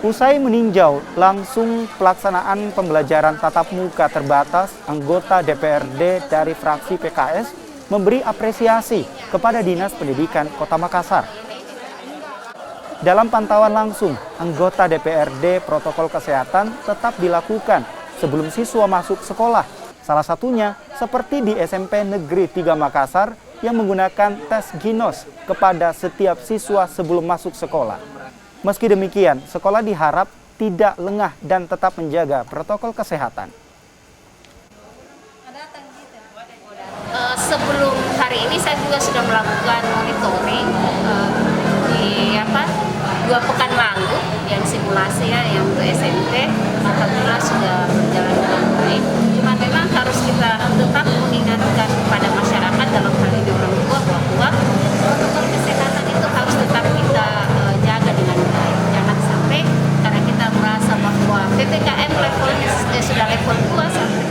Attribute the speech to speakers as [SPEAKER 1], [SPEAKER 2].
[SPEAKER 1] Usai meninjau langsung pelaksanaan pembelajaran tatap muka terbatas, anggota DPRD dari fraksi PKS memberi apresiasi kepada Dinas Pendidikan Kota Makassar. Dalam pantauan langsung, anggota DPRD protokol kesehatan tetap dilakukan sebelum siswa masuk sekolah. Salah satunya seperti di SMP Negeri 3 Makassar yang menggunakan tes ginos kepada setiap siswa sebelum masuk sekolah. Meski demikian, sekolah diharap tidak lengah dan tetap menjaga protokol kesehatan.
[SPEAKER 2] Sebelum hari ini saya juga sudah melakukan monitoring di 2 pekan lalu yang simulasi yang untuk SMP, alhamdulillah sudah berjalan dengan baik. Cuma memang harus kita tetap mengingatkan kepada masyarakat dalam hal ini orang tua bahwa protokol kesehatan itu harus tetap kita jaga dengan baik. Jangan sampai karena kita merasa bahwa PPKM levelnya sudah level 2 sampai